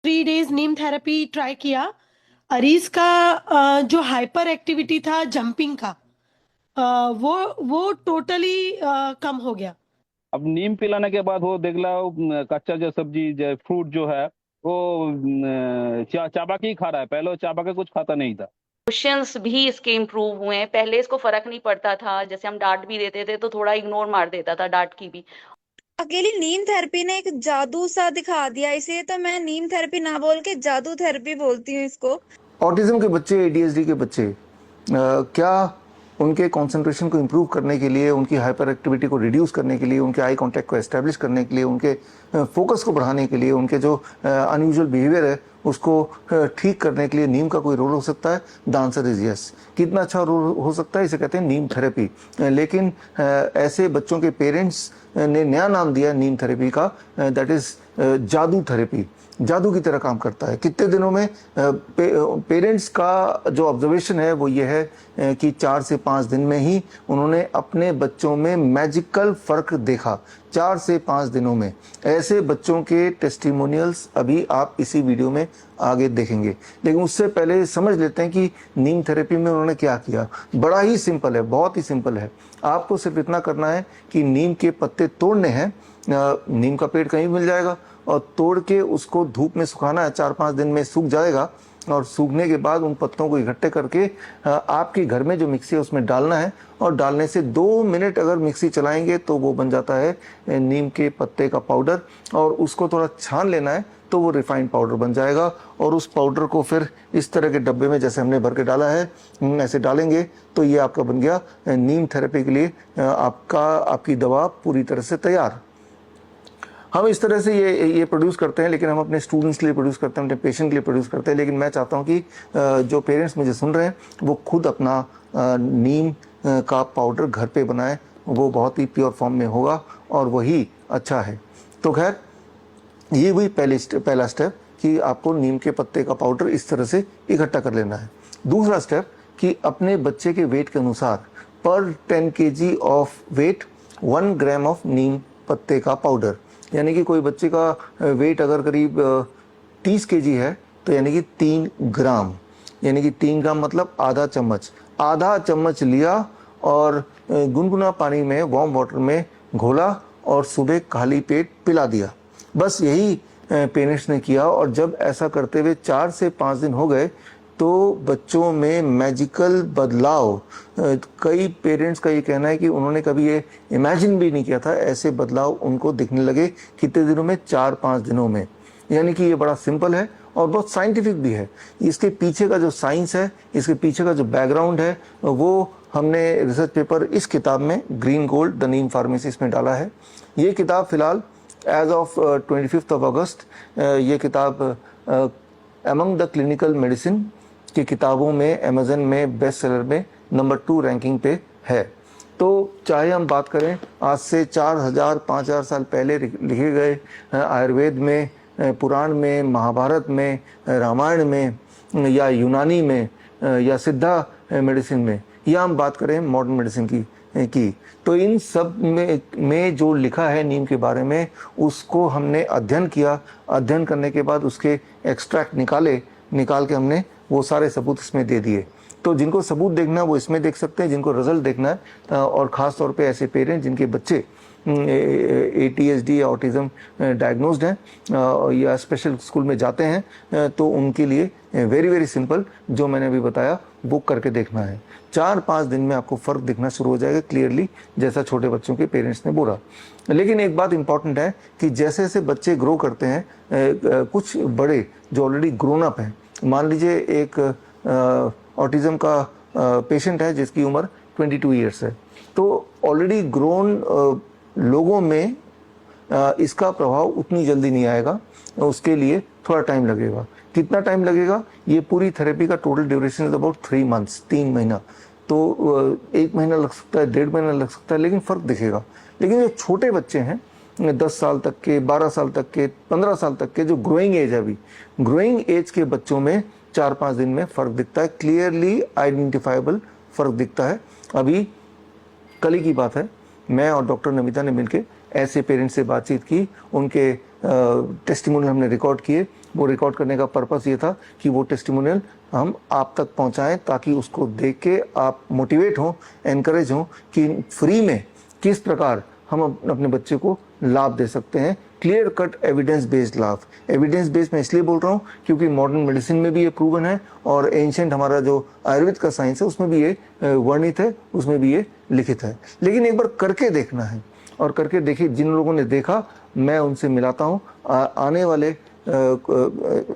3 days नीम therapy try किया। अरीज का जो हाइपर एक्टिविटी था जंपिंग का, वो टोटली कम हो गया। अब नीम पिलाने के बाद वो देख ला, कच्चा जो सब्जी जो फ्रूट जो है वो चाबा के ही खा रहा है। पहले वो चाबा के कुछ खाता नहीं था। क्वेश्चंस भी इसके इम्प्रूव हुए हैं। पहले इसको फर्क नहीं पड़ता था, जैसे हम डांट भी देते थे तो थोड़ा इग्नोर मार देता था डांट की भी। अकेली नीम थेरेपी ने एक जादू सा दिखा दिया इसे, तो मैं नीम थेरेपी ना बोल के जादू थेरेपी बोलती हूँ इसको। ऑटिज्म के बच्चे, एडीएचडी के बच्चे क्या उनके कंसंट्रेशन को इम्प्रूव करने के लिए, उनकी हाइपर एक्टिविटी को रिड्यूस करने के लिए, उनके आई कांटेक्ट को एस्टेब्लिश करने के लिए, उनके फोकस को बढ़ाने के लिए, उनके जो अनयूजुअल बिहेवियर है उसको ठीक करने के लिए नीम का कोई रोल हो सकता है? The answer is yes. कितना अच्छा रोल हो सकता है, इसे कहते हैं नीम थेरेपी। लेकिन ऐसे बच्चों के पेरेंट्स ने नया नाम दिया नीम थेरेपी का, दैट इज जादू थेरेपी। जादू की तरह काम करता है। कितने दिनों में? पेरेंट्स का जो ऑब्जर्वेशन है वो ये है कि 4 से 5 दिन में ही उन्होंने अपने बच्चों में मैजिकल फर्क देखा। 4 से 5 दिनों में। ऐसे बच्चों के टेस्टिमोनियल्स अभी आप इसी वीडियो में आगे देखेंगे। लेकिन उससे पहले समझ लेते हैं कि नीम थेरेपी में उन्होंने क्या किया। बड़ा ही सिंपल है, बहुत ही सिंपल है। आपको सिर्फ इतना करना है कि नीम के पत्ते तोड़ने हैं। नीम का पेड़ कहीं भी मिल जाएगा, और तोड़ के उसको धूप में सुखाना है। 4-5 दिन में सूख जाएगा, और सूखने के बाद उन पत्तों को इकट्ठे करके आपके घर में जो मिक्सी है उसमें डालना है। और डालने से 2 मिनट अगर मिक्सी चलाएंगे तो वो बन जाता है नीम के पत्ते का पाउडर। और उसको थोड़ा छान लेना है तो वो रिफाइंड पाउडर बन जाएगा। और उस पाउडर को फिर इस तरह के डब्बे में जैसे हमने भर के डाला है, ऐसे डालेंगे तो ये आपका बन गया नीम थेरेपी के लिए आपकी दवा पूरी तरह से तैयार। हम इस तरह से ये प्रोड्यूस करते हैं, लेकिन हम अपने स्टूडेंट्स के लिए प्रोड्यूस करते हैं, अपने पेशेंट के लिए प्रोड्यूस करते हैं। लेकिन मैं चाहता हूं कि जो पेरेंट्स मुझे सुन रहे हैं वो खुद अपना नीम का पाउडर घर पे बनाएं। वो बहुत ही प्योर फॉर्म में होगा और वही अच्छा है। तो खैर, ये वही पहला स्टेप कि आपको नीम के पत्ते का पाउडर इस तरह से इकट्ठा कर लेना है। दूसरा स्टेप कि अपने बच्चे के वेट के अनुसार पर 10 kg of weight 1 gram of नीम पत्ते का पाउडर। यानी कि कोई बच्चे का वेट अगर करीब 30 kg है तो यानी कि 3 ग्राम, यानी कि 3 ग्राम मतलब आधा चम्मच लिया और गुनगुना पानी में, वार्म वाटर में घोला और सुबह खाली पेट पिला दिया। बस यही पेरेंट्स ने किया। और जब ऐसा करते हुए 4 से 5 दिन हो गए तो बच्चों में मैजिकल बदलाव, कई पेरेंट्स का ये कहना है कि उन्होंने कभी ये इमेजिन भी नहीं किया था, ऐसे बदलाव उनको दिखने लगे। कितने दिनों में? 4-5 दिनों में। यानी कि ये बड़ा सिंपल है और बहुत साइंटिफिक भी है। इसके पीछे का जो साइंस है, इसके पीछे का जो बैकग्राउंड है, वो हमने रिसर्च पेपर इस किताब में green gold the Neem pharmacy में डाला है। ये किताब फिलहाल एज ऑफ 25 अगस्त ये किताब अमंग द क्लिनिकल मेडिसिन की किताबों में अमेजन में बेस्ट सेलर में नंबर 2 रैंकिंग पे है। तो चाहे हम बात करें आज से 4000-5000 साल पहले लिखे गए आयुर्वेद में, पुराण में, महाभारत में, रामायण में, या यूनानी में, या सिद्धा मेडिसिन में, या हम बात करें मॉडर्न मेडिसिन की तो इन सब में जो लिखा है नीम के बारे में उसको हमने अध्ययन किया। अध्ययन करने के बाद उसके एक्सट्रैक्ट निकाल के हमने वो सारे सबूत इसमें दे दिए। तो जिनको सबूत देखना है वो इसमें देख सकते हैं, जिनको रिजल्ट देखना है, और ख़ास तौर पे ऐसे पेरेंट्स जिनके बच्चे ADHD या ऑटिज्म डायग्नोज्ड हैं या स्पेशल स्कूल में जाते हैं, तो उनके लिए वेरी वेरी सिंपल जो मैंने अभी बताया वो करके देखना है। 4-5 दिन में आपको फ़र्क दिखना शुरू हो जाएगा क्लियरली, जैसा छोटे बच्चों के पेरेंट्स ने बोला। लेकिन एक बात इंपॉर्टेंट है कि जैसे जैसे बच्चे ग्रो करते हैं, कुछ बड़े जो ऑलरेडी ग्रोन अप हैं, मान लीजिए एक ऑटिज्म का पेशेंट है जिसकी उम्र 22 ईयर्स है, तो ऑलरेडी ग्रोन लोगों में इसका प्रभाव उतनी जल्दी नहीं आएगा, उसके लिए थोड़ा टाइम लगेगा। कितना टाइम लगेगा? ये पूरी थेरेपी का total duration is about 3 months, 3 महीना। तो 1 महीना लग सकता है, 1.5 महीना लग सकता है, लेकिन फ़र्क दिखेगा। लेकिन जो छोटे बच्चे हैं 10 साल तक के, 12 साल तक के, 15 साल तक के, जो ग्रोइंग एज है, अभी ग्रोइंग एज के बच्चों में 4-5 दिन में फ़र्क दिखता है, क्लियरली आइडेंटिफाइबल फ़र्क दिखता है। अभी कल ही की बात है, मैं और डॉक्टर नमिता ने मिलकर ऐसे पेरेंट्स से बातचीत की, उनके टेस्टिमोनियल हमने रिकॉर्ड किए वो रिकॉर्ड करने का पर्पस ये था कि वो टेस्टिमोनियल हम आप तक पहुंचाएं ताकि उसको देख के आप मोटिवेट हों, एनकरेज हों कि फ्री में किस प्रकार हम अपने बच्चे को लाभ दे सकते हैं। क्लियर कट एविडेंस बेस्ड लाभ। एविडेंस बेस्ड मैं इसलिए बोल रहा हूँ क्योंकि मॉडर्न मेडिसिन में भी ये प्रूवन है और एंशिएंट हमारा जो आयुर्वेद का साइंस है उसमें भी ये वर्णित है, उसमें भी ये लिखित है। लेकिन एक बार करके देखना है और करके देखिए। जिन लोगों ने देखा मैं उनसे मिलाता हूँ। आने वाले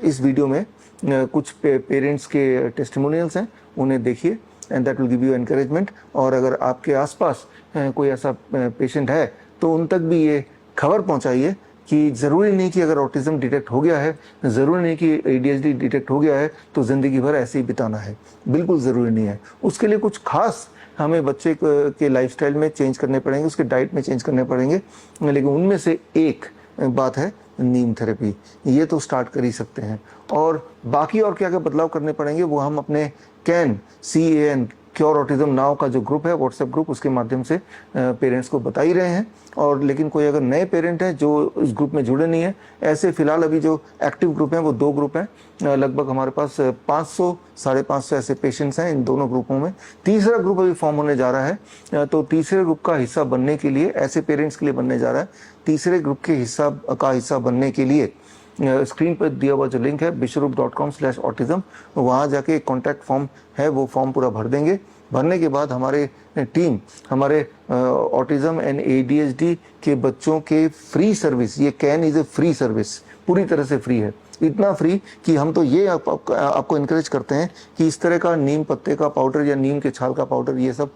इस वीडियो में कुछ पेरेंट्स के टेस्टिमोनियल्स हैं, उन्हें देखिए and that will give you encouragement. और अगर आपके आसपास कोई ऐसा पेशेंट है तो उन तक भी ये खबर पहुंचाइए कि ज़रूरी नहीं कि अगर ऑटिज्म डिटेक्ट हो गया है, ज़रूरी नहीं कि ADHD डिटेक्ट हो गया है तो ज़िंदगी भर ऐसे ही बिताना है। बिल्कुल ज़रूरी नहीं है। उसके लिए कुछ खास हमें बच्चे के लाइफस्टाइल में चेंज करने पड़ेंगे, उसके डाइट में चेंज करने पड़ेंगे। लेकिन उनमें से एक बात है नीम थेरेपी। ये तो स्टार्ट कर ही सकते हैं। और बाकी और क्या क्या बदलाव करने पड़ेंगे वो हम अपने CAN क्योर ऑटिज्म नाउ का जो ग्रुप है, व्हाट्सएप ग्रुप, उसके माध्यम से पेरेंट्स को बता ही रहे हैं। और लेकिन कोई अगर नए पेरेंट हैं जो इस ग्रुप में जुड़े नहीं है, ऐसे फिलहाल अभी जो एक्टिव ग्रुप हैं वो 2 ग्रुप हैं। लगभग हमारे पास 500 550 ऐसे पेशेंट्स हैं इन दोनों ग्रुपों में। तीसरा ग्रुप अभी फॉर्म होने जा रहा है। तो तीसरे ग्रुप का हिस्सा बनने के लिए, ऐसे पेरेंट्स के लिए बनने जा रहा है, तीसरे ग्रुप के हिस्सा बनने के लिए स्क्रीन पर दिया हुआ जो लिंक है bishrup.com/autism, वहाँ जाके एक कॉन्टैक्ट फॉर्म है, वो फॉर्म पूरा भर देंगे। भरने के बाद हमारे टीम हमारे ऑटिज्म एंड ADHD के बच्चों के फ्री सर्विस, ये can is a free service, पूरी तरह से फ्री है। इतना फ्री कि हम तो ये आपको इनकरेज करते हैं कि इस तरह का नीम पत्ते का पाउडर या नीम के छाल का पाउडर, ये सब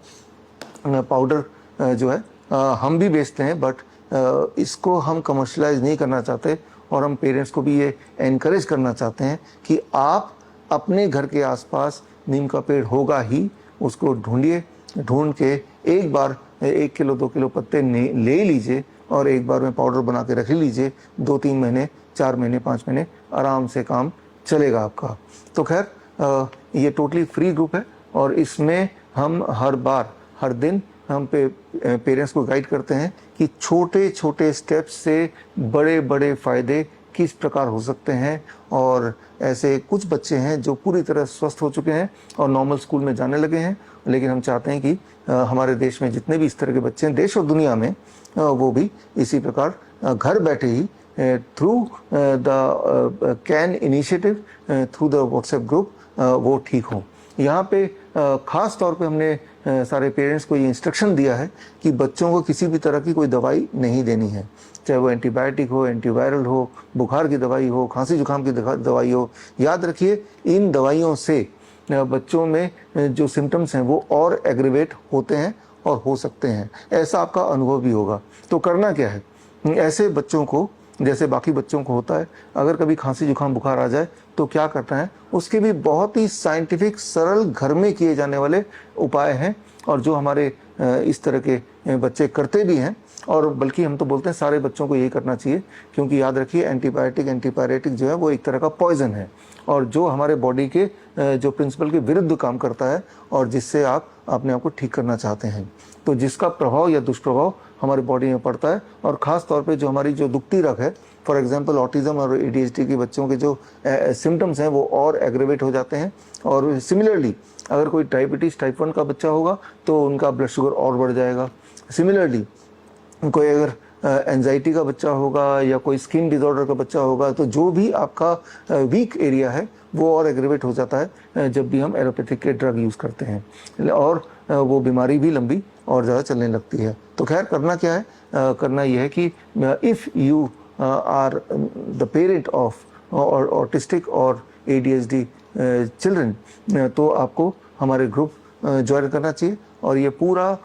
पाउडर जो है हम भी बेचते हैं, बट इसको हम कमर्शलाइज नहीं करना चाहते। और हम पेरेंट्स को भी ये एनकरेज करना चाहते हैं कि आप अपने घर के आसपास नीम का पेड़ होगा ही, उसको ढूंढिए, ढूंढ के एक बार 1 किलो 2 किलो पत्ते ले लीजिए और एक बार में पाउडर बना के रख लीजिए। 2-3 महीने, 4 महीने, 5 महीने आराम से काम चलेगा आपका। तो खैर ये टोटली फ्री ग्रुप है और इसमें हम हर दिन हम पेरेंट्स को गाइड करते हैं कि छोटे छोटे स्टेप्स से बड़े बड़े फ़ायदे किस प्रकार हो सकते हैं। और ऐसे कुछ बच्चे हैं जो पूरी तरह स्वस्थ हो चुके हैं और नॉर्मल स्कूल में जाने लगे हैं। लेकिन हम चाहते हैं कि हमारे देश में जितने भी इस तरह के बच्चे हैं, देश और दुनिया में, वो भी इसी प्रकार घर बैठे ही through the can initiative, through the WhatsApp group वो ठीक हों। यहाँ पे ख़ास तौर पे हमने सारे पेरेंट्स को ये इंस्ट्रक्शन दिया है कि बच्चों को किसी भी तरह की कोई दवाई नहीं देनी है, चाहे वो एंटीबायोटिक हो, एंटीवायरल हो, बुखार की दवाई हो, खांसी जुकाम की दवाई हो। याद रखिए इन दवाइयों से बच्चों में जो सिम्टम्स हैं वो और एग्रीवेट होते हैं और हो सकते हैं। ऐसा आपका अनुभव भी होगा। तो करना क्या है, ऐसे बच्चों को जैसे बाकी बच्चों को होता है, अगर कभी खांसी जुकाम बुखार आ जाए तो क्या करना है, उसके भी बहुत ही साइंटिफिक सरल घर में किए जाने वाले उपाय हैं और जो हमारे इस तरह के बच्चे करते भी हैं। और बल्कि हम तो बोलते हैं सारे बच्चों को यही करना चाहिए, क्योंकि याद रखिए एंटीपायरेटिक जो है वो एक तरह का पॉइजन है और जो हमारे बॉडी के जो प्रिंसिपल के विरुद्ध काम करता है और जिससे आप अपने आप को ठीक करना चाहते हैं। तो जिसका प्रभाव या दुष्प्रभाव हमारे बॉडी में पड़ता है और ख़ास तौर पे जो हमारी जो दुखती रग है, फॉर एग्जांपल ऑटिज्म और ADHD के बच्चों के जो सिम्टम्स हैं वो और एग्रेवेट हो जाते हैं। और सिमिलरली अगर कोई डायबिटीज़ टाइप 1 का बच्चा होगा तो उनका ब्लड शुगर और बढ़ जाएगा। सिमिलरली कोई अगर एंजाइटी का बच्चा होगा या कोई स्किन डिसऑर्डर का बच्चा होगा तो जो भी आपका वीक एरिया है वो और एग्रेवेट हो जाता है जब भी हम एलोपैथिक के ड्रग यूज़ करते हैं और वो बीमारी भी लंबी और ज़्यादा चलने लगती है। तो खैर करना क्या है, करना यह है कि if you are the parent of autistic और ADHD चिल्ड्रन, तो आपको हमारे ग्रुप ज्वाइन करना चाहिए। और ये पूरा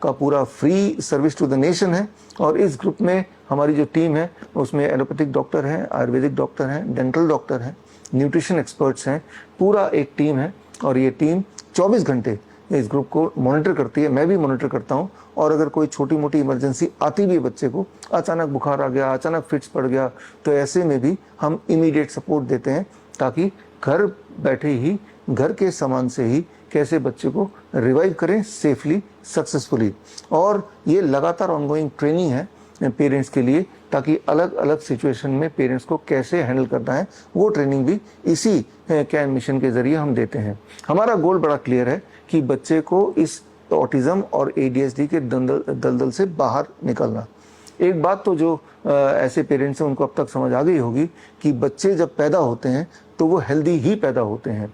का पूरा free service to the nation है। और इस ग्रुप में हमारी जो टीम है उसमें एलोपैथिक डॉक्टर हैं, आयुर्वेदिक डॉक्टर हैं, डेंटल डॉक्टर हैं, न्यूट्रिशन एक्सपर्ट्स हैं, पूरा एक टीम है। और ये टीम 24 घंटे इस ग्रुप को मॉनिटर करती है, मैं भी मॉनिटर करता हूँ। और अगर कोई छोटी मोटी इमरजेंसी आती भी है बच्चे को, अचानक बुखार आ गया, अचानक फिट्स पड़ गया, तो ऐसे में भी हम इमीडिएट सपोर्ट देते हैं ताकि घर बैठे ही घर के सामान से ही कैसे बच्चे को रिवाइव करें सेफली, सक्सेसफुली। और ये लगातार ऑनगोइंग ट्रेनिंग है पेरेंट्स के लिए, ताकि अलग अलग सिचुएशन में पेरेंट्स को कैसे हैंडल करना है वो ट्रेनिंग भी इसी कैन मिशन के ज़रिए हम देते हैं। हमारा गोल बड़ा क्लियर है कि बच्चे को इस ऑटिज़म और ADHD के दलदल से बाहर निकलना। एक बात तो जो ऐसे पेरेंट्स हैं उनको अब तक समझ आ गई होगी कि बच्चे जब पैदा होते हैं तो वो हेल्दी ही पैदा होते हैं,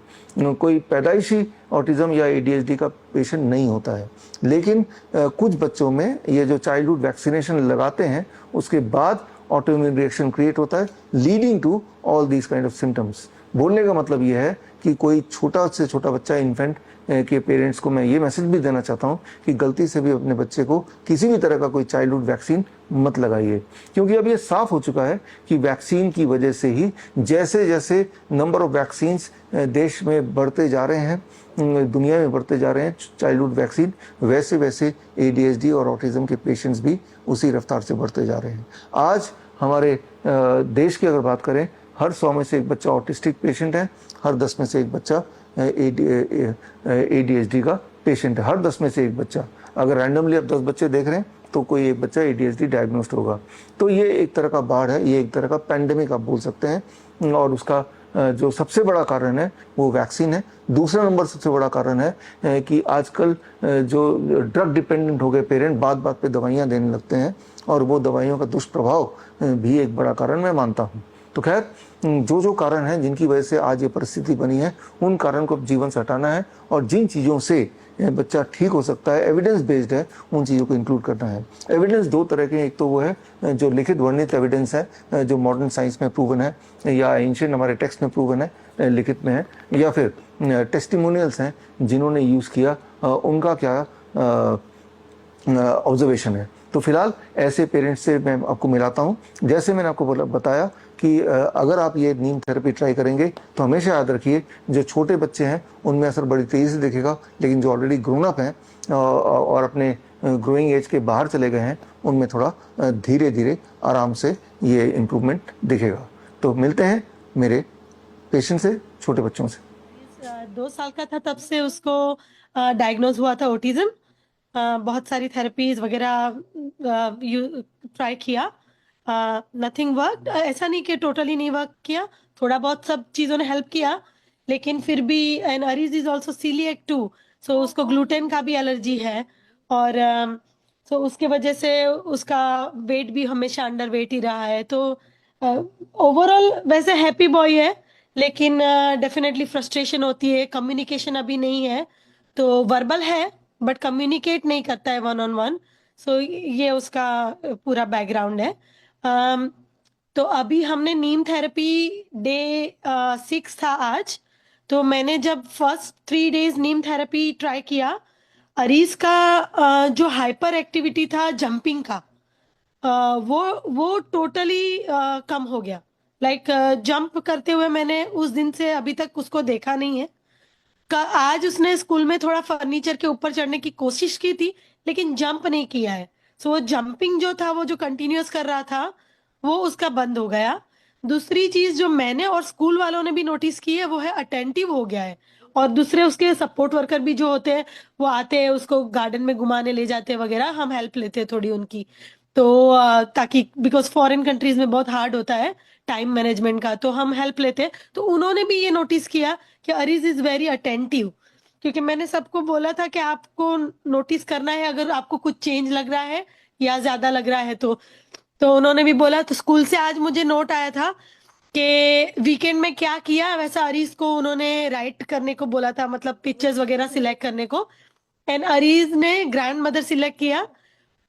कोई पैदाइशी ऑटिज़म या ADHD का पेशेंट नहीं होता है। लेकिन कुछ बच्चों में ये जो चाइल्डहुड वैक्सीनेशन लगाते हैं उसके बाद ऑटोइम्यून रिएक्शन क्रिएट होता है, leading to all these kind of symptoms. बोलने का मतलब ये है कि कोई छोटा से छोटा बच्चा, इन्फेंट के पेरेंट्स को मैं ये मैसेज भी देना चाहता हूँ कि गलती से भी अपने बच्चे को किसी भी तरह का कोई चाइल्डहुड वैक्सीन मत लगाइए, क्योंकि अब ये साफ हो चुका है कि वैक्सीन की वजह से ही जैसे जैसे नंबर ऑफ वैक्सीन्स देश में बढ़ते जा रहे हैं, दुनिया में बढ़ते जा रहे हैं चाइल्डहुड वैक्सीन, वैसे वैसे ADHD और ऑटिज़म के पेशेंट्स भी उसी रफ्तार से बढ़ते जा रहे हैं। आज हमारे देश की अगर बात करें, हर 100 में से एक बच्चा ऑटिस्टिक पेशेंट है, हर 10 में से एक बच्चा ADHD का पेशेंट है, हर 10 में से एक बच्चा। अगर रैंडमली आप 10 बच्चे देख रहे हैं तो कोई एक बच्चा ADHD डायग्नोस्ड होगा। तो ये एक तरह का बाढ़ है, ये एक तरह का पैंडेमिक आप बोल सकते हैं, और उसका जो सबसे बड़ा कारण है वो वैक्सीन है। दूसरा नंबर सबसे बड़ा कारण है कि आजकल जो ड्रग डिपेंडेंट हो गए पेरेंट, बात बात पे दवाइयाँ देने लगते हैं, और वो दवाइयों का दुष्प्रभाव भी एक बड़ा कारण मैं मानता हूँ। तो खैर, जो कारण है जिनकी वजह से आज ये परिस्थिति बनी है, उन कारण को जीवन से हटाना है, और जिन चीज़ों से बच्चा ठीक हो सकता है, एविडेंस बेस्ड है, उन चीज़ों को इंक्लूड करना है। एविडेंस दो तरह के, एक तो वो है जो लिखित वर्णित एविडेंस है, जो मॉडर्न साइंस में प्रूवन है, या एंशिएंट हमारे टेक्स्ट में प्रूवन है, लिखित में है, या फिर टेस्टिमोनियल्स हैं जिन्होंने यूज़ किया, उनका क्या ऑब्जर्वेशन है। तो फिलहाल ऐसे पेरेंट्स से मैं आपको मिलाता हूँ। जैसे मैंने आपको बताया कि अगर आप ये नीम थेरेपी ट्राई करेंगे तो हमेशा याद रखिए, जो छोटे बच्चे हैं उनमें असर बड़ी तेज़ी से दिखेगा, लेकिन जो ऑलरेडी ग्रोन अप हैं और अपने ग्रोइंग एज के बाहर चले गए हैं, उनमें थोड़ा धीरे धीरे आराम से ये इम्प्रूवमेंट दिखेगा। तो मिलते हैं मेरे पेशेंट से, छोटे बच्चों से। 2 साल का था तब से उसको डायग्नोज हुआ था ऑटिज्म। बहुत सारी थेरेपीज वगैरह ट्राई किया, नथिंग वर्क। ऐसा नहीं कि टोटली नहीं वर्क किया, थोड़ा बहुत सब चीज़ों ने हेल्प किया, लेकिन फिर भी and Aries is also celiac too, so उसको ग्लूटेन का भी एलर्जी है, और सो उसके वजह से उसका वेट भी हमेशा अंडर वेट ही रहा है। तो ओवरऑल वैसे हैप्पी बॉय है, लेकिन डेफिनेटली फ्रस्ट्रेशन होती है, कम्युनिकेशन अभी नहीं है, तो वर्बल है बट कम्युनिकेट नहीं करता है 1-on-1। सो ये उसका पूरा बैकग्राउंड है। तो अभी हमने नीम थेरेपी डे 6 था आज, तो मैंने जब फर्स्ट 3 डेज नीम थेरेपी ट्राई किया, अरीज का जो हाइपर एक्टिविटी था जंपिंग का, वो टोटली कम हो गया। लाइक जंप करते हुए मैंने उस दिन से अभी तक उसको देखा नहीं है। आज उसने स्कूल में थोड़ा फर्नीचर के ऊपर चढ़ने की कोशिश की थी, लेकिन जंप नहीं किया है। सो वो जंपिंग जो था, वो जो कंटिन्यूअस कर रहा था, वो उसका बंद हो गया। दूसरी चीज जो मैंने और स्कूल वालों ने भी नोटिस की है, वो है अटेंटिव हो गया है, और दूसरे उसके सपोर्ट वर्कर भी जो होते हैं वो आते हैं, उसको गार्डन में घुमाने ले जाते हैं वगैरह, हम हेल्प लेते हैं थोड़ी उनकी। तो ताकि बिकॉज फॉरेन कंट्रीज में बहुत हार्ड होता है टाइम मैनेजमेंट का, तो हम हेल्प लेते हैं। तो उन्होंने भी ये नोटिस किया कि अरीज इज वेरी अटेंटिव, क्योंकि मैंने सबको बोला था कि आपको नोटिस करना है अगर आपको कुछ चेंज लग रहा है या ज्यादा लग रहा है तो उन्होंने भी बोला। तो स्कूल से आज मुझे नोट आया था कि वीकेंड में क्या किया, वैसा अरीज को उन्होंने राइट करने को बोला था, मतलब पिक्चर्स वगैरह सिलेक्ट करने को, एंड अरीज ने ग्रैंड मदर सिलेक्ट किया।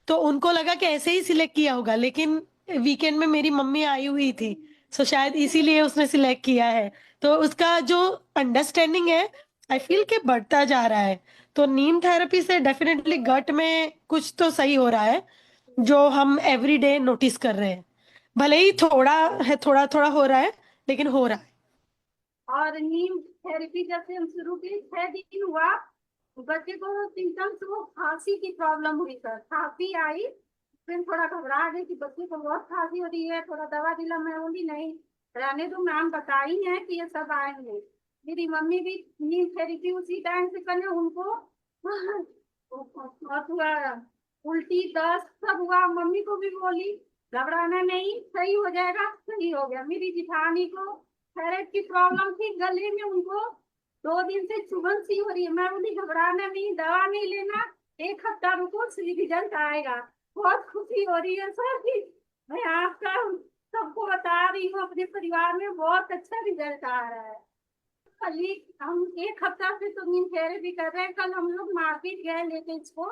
तो उनको लगा कि ऐसे ही सिलेक्ट किया होगा, लेकिन वीकेंड में मेरी मम्मी आई हुई थी, सो शायद इसीलिए उसने सिलेक्ट किया है। तो उसका जो अंडरस्टैंडिंग है, आई फील के बढ़ता जा रहा है। तो नीम थेरेपी से डेफिनेटली गट में कुछ तो सही हो रहा है, जो हम एवरी डे नोटिस कर रहे हैं। भले ही थोड़ा है, थोड़ा थोड़ा हो रहा है, लेकिन हो रहा है। और नीम थेरेपी जब से हम शुरू की 6 दिन हुआ, बच्चे को सिम्टम्स वो खांसी की प्रॉब्लम हुई सर, खांसी आई, फिर थोड़ा घबरा गई कि बच्चे को बहुत खांसी हो रही है, थोड़ा दवा दिला। मैं बोली नहीं रहने दो, मैम बताई है कि ये सब आएंगे। मेरी मम्मी भी नीम थेरेपी उसी टाइम से करने उनको और हुआ उल्टी दस्त सब हुआ। मम्मी को भी बोली घबराना नहीं, सही हो जाएगा। सही हो गया। मेरी जिठानी को थायराइड की प्रॉब्लम थी गले में, उनको 2 दिन से चुभन सी हो रही है। मैं बोली घबराना नहीं, दवा नहीं लेना, 1 हफ्ता रुको, रिजल्ट आएगा। बहुत खुशी हो रही है सर जी, मैं आपका सबको बता रही हूँ, अपने परिवार में बहुत अच्छा रिजल्ट आ रहा है। कल ही हम 1 हफ्ता से तो नीम थेरेपी कर रहे हैं। कल हम लोग मार्केट गए लेके इसको,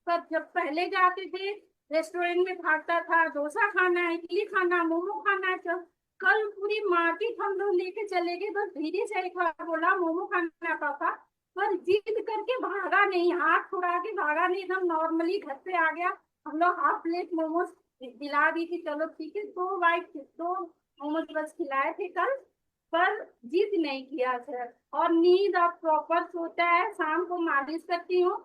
पर जब पहले जाते थे रेस्टोरेंट में भागता था, डोसा खाना है, इडली खाना, मोमो खाना है। जब कल पूरी मार्केट हम लोग लेके चले गए, बस धीरे से एक बार बोला मोमो खाना पापा, पर जिद करके भागा नहीं, हाथ छुड़ा के भागा नहीं, एकदम नॉर्मली घर पे आ गया। हम लोग हाफ प्लेट मोमोज दिला दी थी, चलो ठीक है, 2 मोमोज बस खिलाए थे कल, पर जिद नहीं किया सर। और नींद अब प्रॉपर सोता है, शाम को मालिश करती हूँ,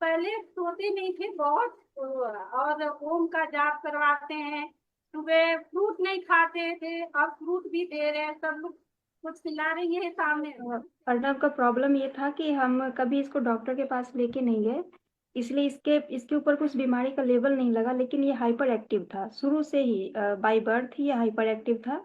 पहले सोते नहीं थे बहुत। और ओम का जाप करवाते हैं, सुबह फ्रूट नहीं खाते थे, अब फ्रूट भी दे रहे हैं, सब लोग कुछ खिला रही है सामने। अर्नब का प्रॉब्लम ये था कि हम कभी इसको डॉक्टर के पास लेके नहीं गए, इसलिए इसके ऊपर कुछ बीमारी का लेबल नहीं लगा, लेकिन ये हाइपर एक्टिव था शुरू से ही, बाय बर्थ ही ये हाइपर एक्टिव था।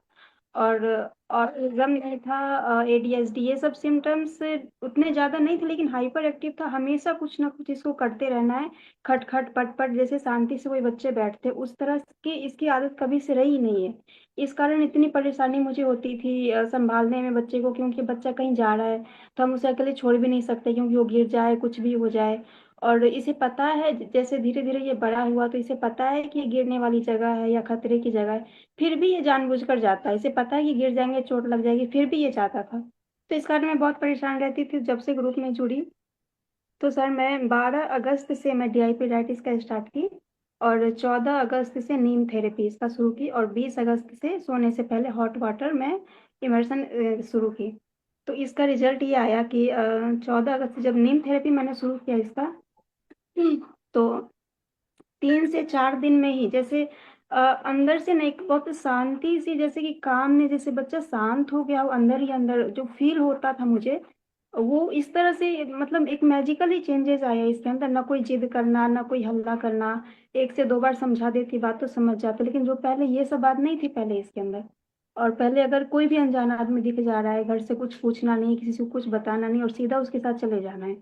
और ऑटिज्म नहीं था, एडीएचडी, ये सब सिम्टम्स उतने ज़्यादा नहीं थे, लेकिन हाइपर एक्टिव था। हमेशा कुछ ना कुछ इसको करते रहना है, खट खट पट पट, जैसे शांति से कोई बच्चे बैठते, उस तरह की इसकी आदत कभी से रही नहीं है। इस कारण इतनी परेशानी मुझे होती थी संभालने में बच्चे को, क्योंकि बच्चा कहीं जा रहा है तो हम उसे अकेले छोड़ भी नहीं सकते, क्योंकि वो गिर जाए, कुछ भी हो जाए। और इसे पता है, जैसे धीरे धीरे ये बड़ा हुआ तो इसे पता है कि ये गिरने वाली जगह है या खतरे की जगह है, फिर भी ये जानबूझकर जाता है। इसे पता है कि गिर जाएंगे, चोट लग जाएगी, फिर भी ये जाता था। तो इस कारण मैं बहुत परेशान रहती थी। जब से ग्रुप में जुड़ी तो सर मैं 12 अगस्त से मैं डीआईपी डायटिस का स्टार्ट की, और 14 अगस्त से नीम थेरेपी इसका शुरू की, और 20 अगस्त से सोने से पहले हॉट वाटर में इमर्शन शुरू की। तो इसका रिजल्ट ये आया कि 14 अगस्त से जब नीम थेरेपी मैंने शुरू किया इसका, तो 3 से 4 दिन में ही जैसे अंदर से नहीं, बहुत शांति सी, जैसे कि काम ने, जैसे बच्चा शांत हो गया हो, अंदर ही अंदर जो फील होता था मुझे, वो इस तरह से, मतलब एक मैजिकली चेंजेस आया इसके अंदर। ना कोई जिद करना, ना कोई हल्ला करना, 1 से 2 बार समझा देती बात तो समझ जाते, लेकिन जो पहले ये सब बात नहीं थी पहले इसके अंदर। और पहले अगर कोई भी अनजाना आदमी दिख जा रहा है, घर से कुछ पूछना नहीं, किसी को कुछ बताना नहीं, और सीधा उसके साथ चले जाना है।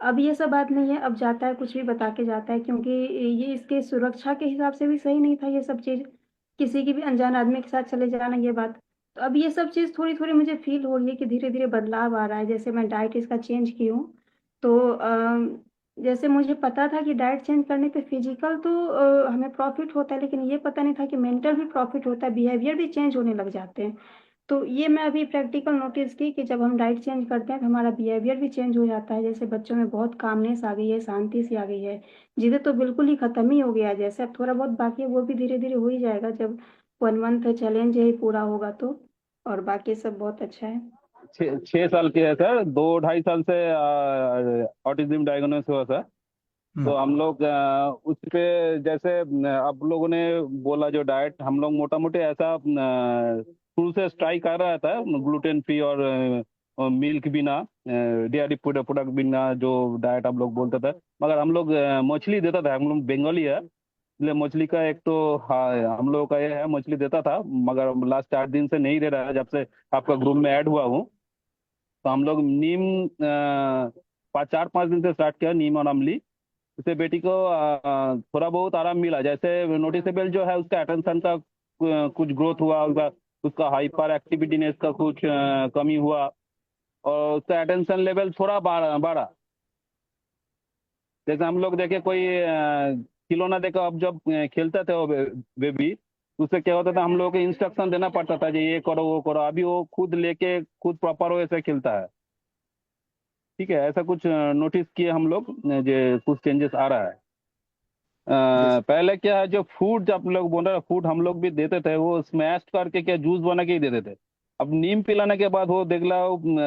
अब ये सब बात नहीं है, अब जाता है कुछ भी बता के जाता है, क्योंकि ये इसके सुरक्षा के हिसाब से भी सही नहीं था ये सब चीज, किसी की भी अनजान आदमी के साथ चले जाना ये बात। तो अब ये सब चीज थोड़ी थोड़ी मुझे फील हो रही है कि धीरे धीरे बदलाव आ रहा है। जैसे मैं डाइट इसका चेंज की हूँ, तो जैसे मुझे पता था कि डाइट चेंज करने पे फिजिकल तो हमें प्रॉफिट होता है, लेकिन ये पता नहीं था कि मेंटल भी प्रॉफिट होता है, बिहेवियर भी चेंज होने लग जाते हैं। तो ये मैं अभी प्रैक्टिकल नोटिस की कि जब हम डाइट चेंज करते हैं तो हमारा बिहेवियर भी चेंज हो जाता है। जैसे बच्चों में बहुत कामनेस आ गई है, शांति सी आ गई है, जिद तो बिल्कुल ही खत्म ही हो गया है। जैसे अब थोड़ा बहुत बाकी है, वो भी धीरे धीरे हो ही जाएगा जब 1 मंथ चैलेंज है पूरा होगा तो। और बाकी सब बहुत अच्छा है। 6 साल के है सर, 2-2.5 साल से ऑटिज्म डायग्नोस हुआ सर। तो हम लोग उस पे, जैसे आप लोगों ने बोला जो डाइट, हम लोग मोटा मोटी ऐसा शुरू से ट्राई कर रहा था, ग्लूटेन फ्री और मिल्क बिना, डेयरी प्रोडक्ट बिना, जो डाइट आप लोग बोलते थे। मगर हम लोग मछली देता था, हम लोग बंगाली है, इसलिए मछली का एक तो, हाँ, हम लोगों का ये है, मछली देता था, मगर लास्ट 8 दिन से नहीं दे रहा है, जब से आपका ग्रुप में ऐड हुआ हूँ। तो हम लोग नीम 4-5 दिन से स्टार्ट किया, नीम और अमली। इससे बेटी को थोड़ा बहुत आराम मिला। जैसे नोटिसेबल जो है उसका अटेंशन का कुछ ग्रोथ हुआ, उसका हाइपर एक्टिविटीनेस का कुछ कमी हुआ, और उसका अटेंशन लेवल थोड़ा बढ़ा। जैसे हम लोग देखे कोई खिलौना देखो, अब जब खेलते थे वो बेबी, उससे क्या होता था, हम लोगों को इंस्ट्रक्शन देना पड़ता था, जी ये करो वो करो। अभी वो खुद लेके खुद प्रॉपर वे से खेलता है। ठीक है, ऐसा कुछ नोटिस किए हम लोग, जो कुछ चेंजेस आ रहा है। पहले क्या है, जो फूड आप लोग बोल रहे हैं, फूड हम लोग भी देते थे, वो स्मैश करके क्या जूस बना के ही देते थे। अब नीम पिलाने के बाद वो देख ला,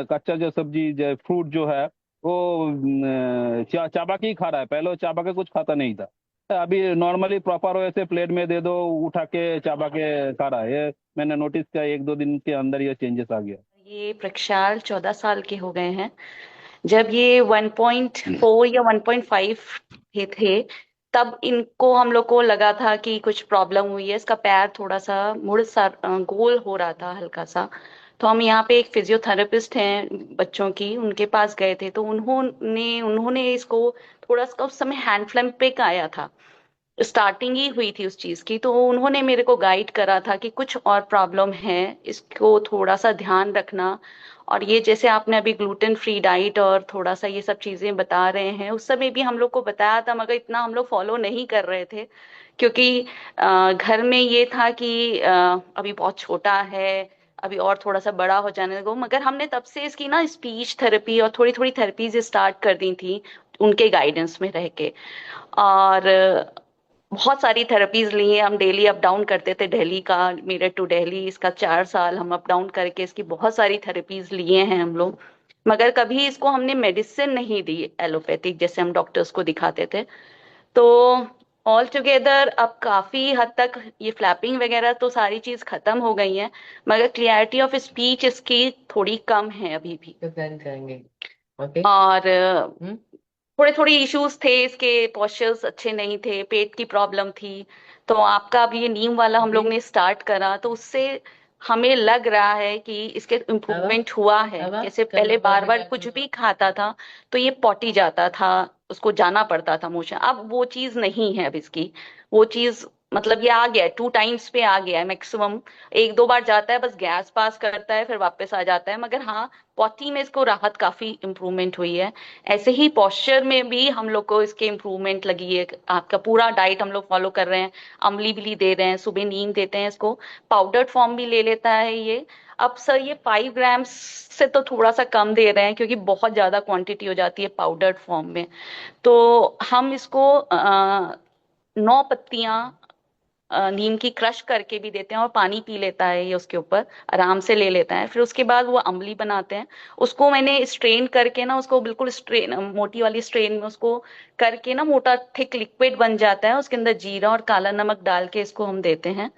कच्चा जो सब्जी जो फ्रूट जो है वो चाबा के ही खा रहा है। पहले वो चाबा के कुछ खाता नहीं था, अभी नॉर्मली प्रॉपर वैसे प्लेट में दे दो, उठा के चाबा के खा रहा है। ये मैंने नोटिस किया, 1-2 दिन के अंदर ये चेंजेस आ गया। ये प्रक्षाल 14 साल के हो गए हैं। जब ये 1.4 या 1.5 थे तब इनको हम लोग को लगा था कि कुछ प्रॉब्लम हुई है, इसका पैर थोड़ा सा मुड़ सा गोल हो रहा था हल्का सा। तो हम यहाँ पे एक फिजियोथेरेपिस्ट हैं बच्चों की, उनके पास गए थे। तो उन्होंने उन्होंने इसको थोड़ा सा, उस समय हैंड फ्लैम्पिंग आया था, स्टार्टिंग ही हुई थी उस चीज की। तो उन्होंने मेरे को गाइड करा था कि कुछ और प्रॉब्लम है, इसको थोड़ा सा ध्यान रखना। और ये जैसे आपने अभी ग्लूटेन फ्री डाइट और थोड़ा सा ये सब चीजें बता रहे हैं, उस समय भी हम लोग को बताया था, मगर इतना हम लोग फॉलो नहीं कर रहे थे, क्योंकि घर में ये था कि अभी बहुत छोटा है, अभी और थोड़ा सा बड़ा हो जाने दो। मगर हमने तब से इसकी ना स्पीच थेरेपी और थोड़ी थोड़ी थेरेपीज स्टार्ट कर दी थी उनके गाइडेंस में रह के। और बहुत सारी थेरेपीज ली हैं हम, डेली अप डाउन करते थे दिल्ली का, मेरठ टू दिल्ली, इसका 4 साल हम अप डाउन करके इसकी बहुत सारी थेरेपीज लिए हैं हम लोग। मगर कभी इसको हमने मेडिसिन नहीं दी एलोपैथिक, जैसे हम डॉक्टर्स को दिखाते थे। तो ऑल टुगेदर अब काफी हद तक ये फ्लैपिंग वगैरह तो सारी चीज खत्म हो गई है, मगर क्लियरिटी ऑफ स्पीच इसकी थोड़ी कम है अभी भी। तो प्लान करेंगे। ओके। और हम्म। थोड़े थोड़े इश्यूज थे, इसके पोस्चर्स अच्छे नहीं थे, पेट की प्रॉब्लम थी। तो आपका अब ये नीम वाला हम लोग ने स्टार्ट करा, तो उससे हमें लग रहा है कि इसके इम्प्रूवमेंट हुआ है। अब जैसे कल पहले दोपहर बार में बार क्या कुछ करें? भी खाता था तो ये पॉटी जाता था, उसको जाना पड़ता था मोशन। अब वो चीज नहीं है अब इसकी, वो चीज मतलब ये आ गया है, 2 टाइम्स पे आ गया है मैक्सिमम। 1-2 बार जाता है, बस गैस पास करता है, फिर वापस आ जाता है। मगर हाँ, पॉटी में इसको राहत, काफी इम्प्रूवमेंट हुई है। ऐसे ही पोस्चर में भी हम लोग को इसके इम्प्रूवमेंट लगी है। आपका पूरा डाइट हम लोग फॉलो कर रहे हैं, अमली बिली दे रहे हैं, सुबह नीम देते हैं इसको, पाउडर्ड फॉर्म भी ले लेता है ये। अब सर ये 5 ग्राम्स से तो थोड़ा सा कम दे रहे हैं, क्योंकि बहुत ज्यादा क्वांटिटी हो जाती है पाउडर्ड फॉर्म में। तो हम इसको 9 पत्तियां नीम की क्रश करके भी देते हैं, और पानी पी लेता है ये, उसके ऊपर आराम से ले लेता है। फिर उसके बाद वो अम्ली बनाते हैं, उसको मैंने स्ट्रेन करके ना, उसको बिल्कुल स्ट्रेन, मोटी वाली स्ट्रेन में उसको करके ना, मोटा थिक लिक्विड बन जाता है, उसके अंदर जीरा और काला नमक डाल के इसको हम देते हैं।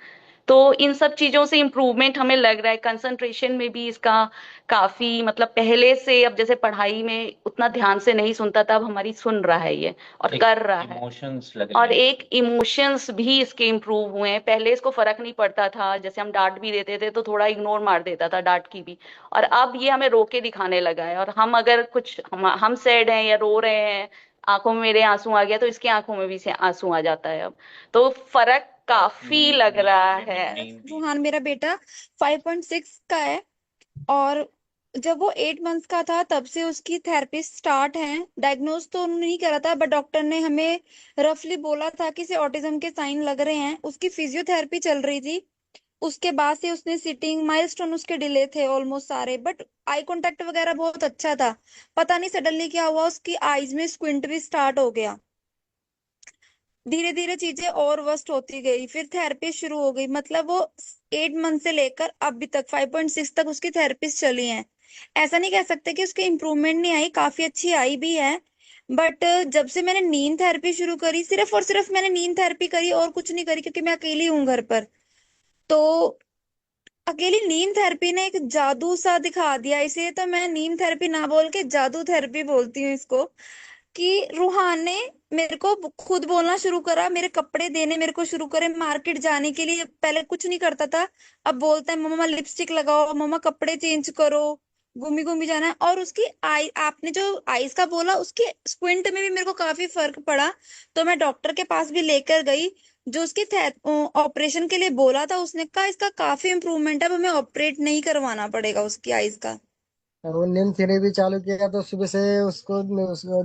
तो इन सब चीजों से इम्प्रूवमेंट हमें लग रहा है। कंसंट्रेशन में भी इसका काफी, मतलब पहले से, अब जैसे पढ़ाई में उतना ध्यान से नहीं सुनता था, अब हमारी सुन रहा है ये और कर रहा है। इमोशंस लग और रहे हैं। एक इमोशंस भी इसके इम्प्रूव हुए हैं। पहले इसको फर्क नहीं पड़ता था, जैसे हम डांट भी देते थे तो थोड़ा इग्नोर मार देता था डांट की भी। और अब ये हमें रो के दिखाने लगा है, और हम अगर कुछ हम सैड हैं या रो रहे हैं, आंखों में मेरे आंसू आ गया, तो इसकी आंखों में भी से आंसू आ जाता है अब। तो फर्क काफी लग रहा है। रूहान मेरा बेटा 5.6 का है, और जब वो 8 मंथ्स का था तब से उसकी थेरेपी स्टार्ट है। डायग्नोज तो उन्होंने नहीं करा था, बट डॉक्टर ने हमें रफली बोला था कि इसे ऑटिज्म के साइन लग रहे हैं। उसकी फिजियोथेरेपी चल रही थी, उसके बाद से उसने सिटिंग माइलस्टोन उसके डिले थे ऑलमोस्ट सारे, बट आई कांटेक्ट वगैरह बहुत अच्छा था। पता नहीं सडनली क्या हुआ, उसकी आईज में स्क्विंट भी स्टार्ट हो गया। धीरे धीरे चीजें और वर्स्ट होती गई, फिर थेरेपी शुरू हो गई। मतलब वो 8 मंथ से लेकर अभी तक 5.6 तक उसकी थेरेपीज चली हैं। ऐसा नहीं कह सकते कि उसकी इम्प्रूवमेंट नहीं आई, काफी अच्छी आई भी है। बट जब से मैंने नींद थेरेपी शुरू करी, सिर्फ और सिर्फ मैंने नींद थेरेपी करी और कुछ नहीं करी, क्योंकि मैं अकेली हूँ घर पर। तो अकेली नीम थेरेपी ने एक जादू सा दिखा दिया इसे, तो मैं नीम थेरेपी ना बोल के जादू थेरेपी बोलती हूँ इसको। कि रूहान ने मेरे को खुद बोलना शुरू करा, मेरे कपड़े देने मेरे को शुरू करे, मार्केट जाने के लिए पहले कुछ नहीं करता था, अब बोलता है मम्मा लिपस्टिक लगाओ, मम्मा कपड़े चेंज करो, घूमी घूमी जाना है। और उसकी आई, आपने जो आईज का बोला, उसकी स्क्विंट में भी मेरे को काफी फर्क पड़ा। तो मैं डॉक्टर के पास भी लेकर गई, जो उसके ऑपरेशन के लिए बोला था, उसने कहा इसका काफी इम्प्रूवमेंट है, अब हमें ऑपरेट नहीं करवाना पड़ेगा उसकी आईज का। वो नीम थेरेपी चालू किया तो सुबह से उसको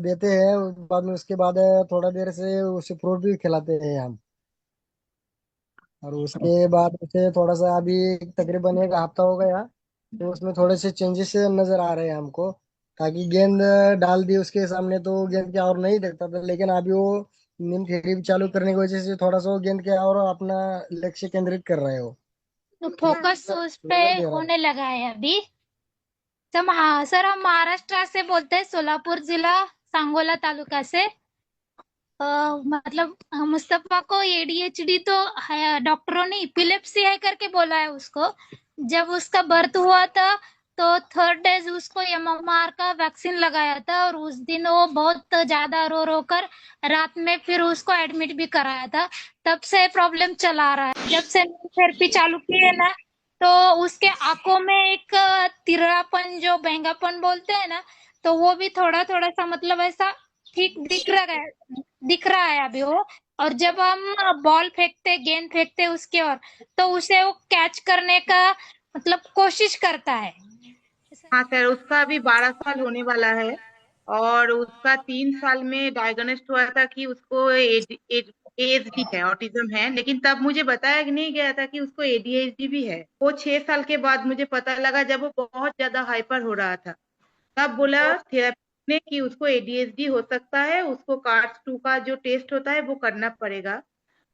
देते हैं, बाद में उसके बाद थोड़ा देर से उसे फ्रूट भी खिलाते हैं हम। और उसके बाद उसे थोड़ा सा अभी तकरीबन 1 हफ्ता हो गया, तो उसमें थोड़े से चेंजेस नजर आ रहे हैं हमको। ताकि गेंद डाल दी उसके सामने तो गेंद क्या और नहीं देखता था, लेकिन अभी वो नीम थेरेपी चालू करने की वजह से थोड़ा सा वो गेंद के और अपना लक्ष्य केंद्रित कर रहे हो। तो फोकस उस पे दे रहा है। होने लगा है अभी। सर हाँ सर, हम महाराष्ट्र से बोलते हैं, सोलापुर जिला, सांगोला तालुका से। मतलब मुस्तफा को एडीएचडी तो है, डॉक्टरों ने इपिलेप्सी है करके बोला है उसको। जब उसका बर्थ हुआ था तो 3rd डेज उसको MMR का वैक्सीन लगाया था और उस दिन वो बहुत ज्यादा रो रो कर रात में फिर उसको एडमिट भी कराया था। तब से प्रॉब्लम चला रहा है। जब से थेरेपी चालू की है ना, तो उसके आंखों में एक तिरापन, जो बहंगापन बोलते हैं ना, तो वो भी थोड़ा थोड़ा सा मतलब ऐसा ठीक दिख रहा है अभी वो। और जब हम बॉल फेंकते, गेंद फेंकते उसके ओर, तो उसे वो कैच करने का मतलब कोशिश करता है। हाँ सर, उसका अभी 12 साल होने वाला है और उसका 3 साल में डायग्नोस्ट हुआ था कि उसको ASD है, ऑटिज्म है, लेकिन तब मुझे बताया नहीं गया था कि उसको ADHD भी है। वो 6 साल के बाद मुझे पता लगा, जब वो बहुत ज्यादा हाइपर हो रहा था, तब बोला थेरेपी ने कि उसको ADHD हो सकता है, उसको CARS-2 का जो टेस्ट होता है वो करना पड़ेगा।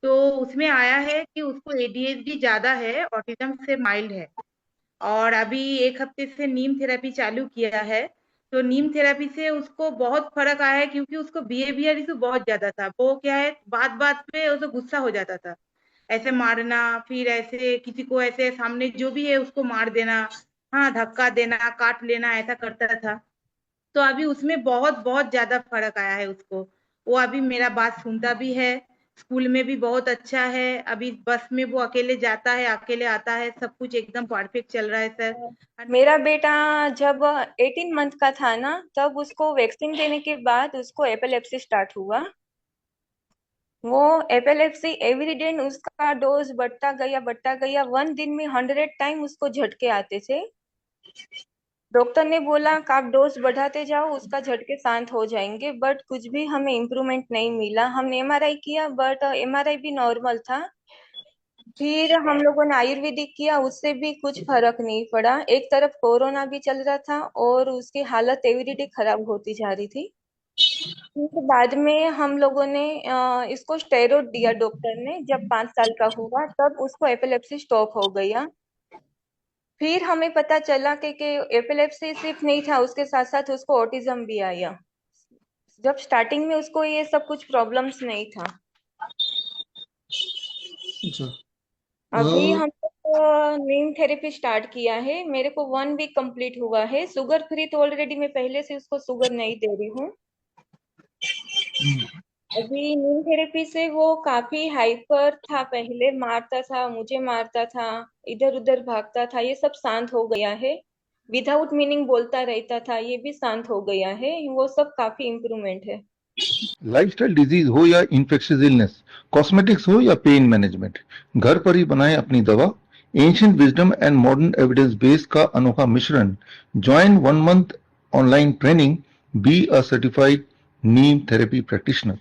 तो उसमें आया है कि उसको ADHD ज्यादा है, ऑटिज्म से माइल्ड है। और अभी 1 हफ्ते से नीम थेरेपी चालू किया है। तो नीम थेरेपी से उसको बहुत फर्क आया है, क्योंकि उसको बिहेवियर इशू बहुत ज्यादा था। वो क्या है, बात बात पे उसको गुस्सा हो जाता था, ऐसे मारना, फिर ऐसे किसी को ऐसे सामने जो भी है उसको मार देना, हाँ धक्का देना, काट लेना, ऐसा करता था। तो अभी उसमें बहुत बहुत ज्यादा फर्क आया है उसको। वो अभी मेरा बात सुनता भी है, स्कूल में भी बहुत अच्छा है। अभी बस में वो अकेले जाता है, अकेले आता है, सब कुछ एकदम परफेक्ट चल रहा है सर। मेरा बेटा जब 18 मंथ का था ना, तब उसको वैक्सीन देने के बाद उसको एपिलेप्सी स्टार्ट हुआ। वो एपिलेप्सी एवरी डे उसका डोज बढ़ता गया। 1 दिन में 100 टाइम उसको झटके आते थे। डॉक्टर ने बोला कि आप डोज बढ़ाते जाओ, उसका झटके शांत हो जाएंगे, बट कुछ भी हमें इम्प्रूवमेंट नहीं मिला। हमने MRI किया, बट MRI भी नॉर्मल था। फिर हम लोगों ने आयुर्वेदिक किया, उससे भी कुछ फर्क नहीं पड़ा। एक तरफ कोरोना भी चल रहा था और उसकी हालत एवरीडे खराब होती जा रही थी। फिर बाद में हम लोगों ने इसको स्टेरॉइड दिया डॉक्टर ने। जब 5 साल का हुआ तब उसको एपिलेप्सी स्टॉप हो गया। फिर हमें पता चला कि एपिलेप्सी सिर्फ नहीं था, उसके साथ साथ उसको ऑटिज्म भी आया। जब स्टार्टिंग में उसको ये सब कुछ प्रॉब्लम्स नहीं था। अभी हम नीम थेरेपी स्टार्ट किया है। मेरे को 1 वीक कंप्लीट हुआ है। शुगर फ्री तो ऑलरेडी मैं पहले से उसको शुगर नहीं दे रही हूँ। अभी नीम थेरेपी से वो काफी हाइपर था, पहले मारता था, मुझे मारता था, इधर उधर भागता था, ये सब शांत हो गया है। विदाउट मीनिंग बोलता रहता था, ये भी शांत हो गया है। वो सब काफी इम्प्रूवमेंट है। लाइफस्टाइल डिजीज हो या इन्फेक्शियस इलनेस, कॉस्मेटिक्स हो या पेन मैनेजमेंट, घर पर ही बनाएं अपनी दवा। Ancient wisdom and modern evidence base का अनोखा मिश्रण। Join 1 month online training, be a certified Neem therapy practitioner.